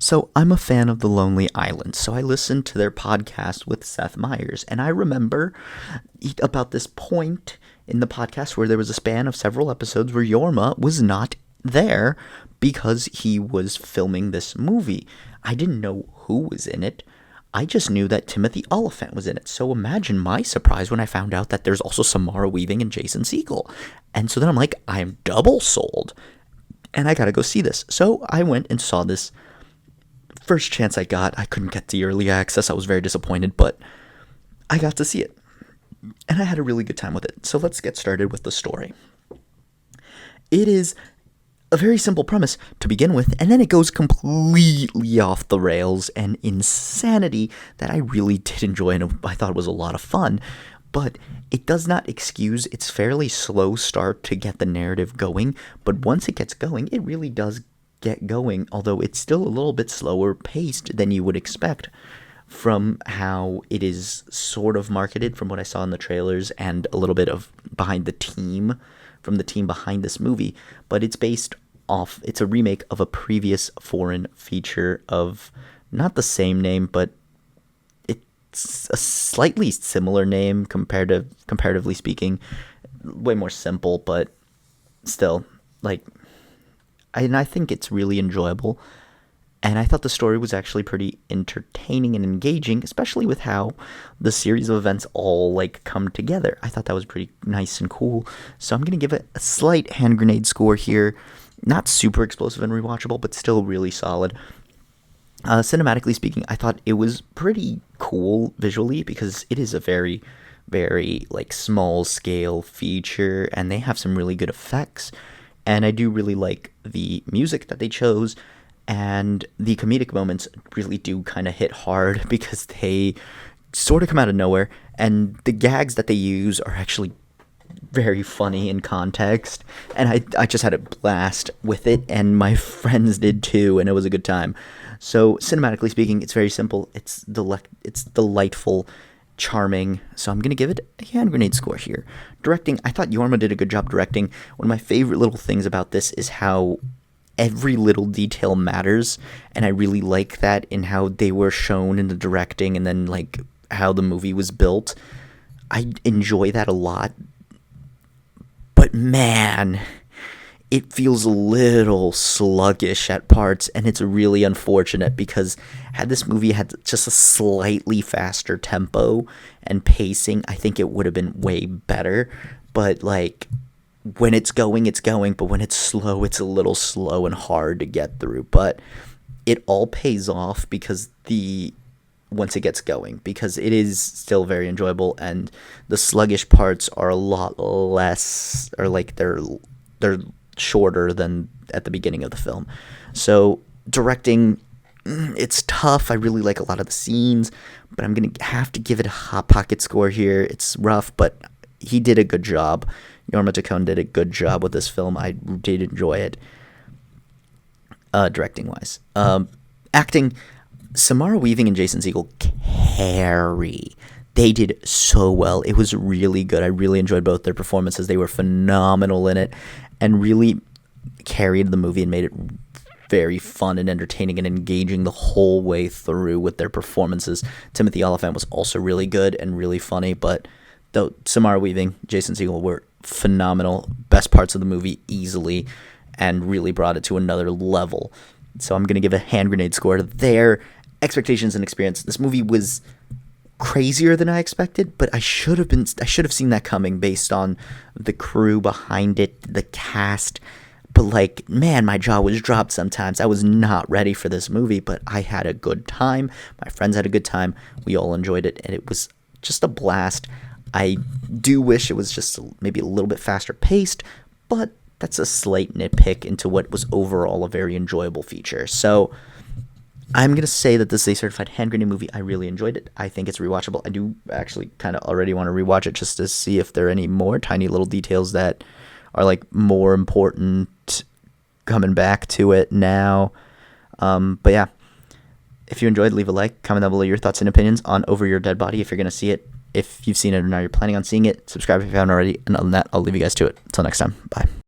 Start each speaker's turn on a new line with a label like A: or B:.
A: So I'm a fan of The Lonely Island, so I listened to their podcast with Seth Meyers, and I remember about this point in the podcast where there was a span of several episodes where Yorma was not there because he was filming this movie. I didn't know who was in it. I just knew that Timothy Olyphant was in it. So imagine my surprise when I found out that there's also Samara Weaving and Jason Segel. And so then I'm like, I am double sold. And I gotta go see this. So I went and saw this. First chance I got, I couldn't get the early access. I was very disappointed, but I got to see it. And I had a really good time with it. So let's get started with the story. It is a very simple premise to begin with, and then it goes completely off the rails and insanity that I really did enjoy and I thought was a lot of fun. But it does not excuse its fairly slow start to get the narrative going. But once it gets going, it really does get going, although it's still a little bit slower paced than you would expect from how it is sort of marketed from what I saw in the trailers and a little bit of behind the team from the team behind this movie. But it's it's a remake of a previous foreign feature of not the same name, but it's a slightly similar name comparatively speaking, way more simple, but still, I think it's really enjoyable, and I thought the story was actually pretty entertaining and engaging, especially with how the series of events all come together. I thought that was pretty nice and cool, so I'm going to give it a slight hand grenade score here. Not super explosive and rewatchable, but still really solid. Cinematically speaking, I thought it was pretty cool visually because it is a very, very small scale feature, and they have some really good effects. And I do really like the music that they chose, and the comedic moments really do kind of hit hard because they sort of come out of nowhere, and the gags that they use are actually very funny in context, and I just had a blast with it, and my friends did too, and it was a good time. So cinematically speaking, it's very simple, it's delightful, charming, so I'm going to give it a hand grenade score here. Directing, I thought Yorma did a good job directing. One of my favorite little things about this is how every little detail matters, and I really like that in how they were shown in the directing and then how the movie was built. I enjoy that a lot, but man, it feels a little sluggish at parts, and it's really unfortunate because had this movie had just a slightly faster tempo and pacing, I think it would have been way better. But when it's going, but when it's slow, it's a little slow and hard to get through. But it all pays off because once it gets going, because it is still very enjoyable, and the sluggish parts are a lot less, or they're shorter than at the beginning of the film. So directing, it's tough. I really like a lot of the scenes, but I'm gonna have to give it a hot pocket score here. It's rough, but he did a good job. Jorma Taccone did a good job with this film. I did enjoy it, directing wise. Acting, Samara Weaving and Jason Segel carry. They did so well. It was really good. I really enjoyed both their performances. They were phenomenal in it and really carried the movie and made it very fun and entertaining and engaging the whole way through with their performances. Timothy Olyphant was also really good and really funny, but though Samara Weaving, Jason Segel were phenomenal. Best parts of the movie easily, and really brought it to another level. So I'm going to give a hand grenade score to their expectations and experience. This movie was crazier than I expected, but I should have seen that coming based on the crew behind it, the cast. But man, my jaw was dropped sometimes. I was not ready for this movie, but I had a good time. My friends had a good time. We all enjoyed it, and it was just a blast. I do wish it was just maybe a little bit faster paced, but that's a slight nitpick into what was overall a very enjoyable feature. So I'm going to say that this is a certified hand grenade movie. I really enjoyed it. I think it's rewatchable. I do actually kind of already want to rewatch it just to see if there are any more tiny little details that are more important coming back to it now. But yeah, if you enjoyed, leave a like, comment down below your thoughts and opinions on Over Your Dead Body if you're going to see it. If you've seen it or now you're planning on seeing it, subscribe if you haven't already. And other than that, I'll leave you guys to it. Until next time, bye.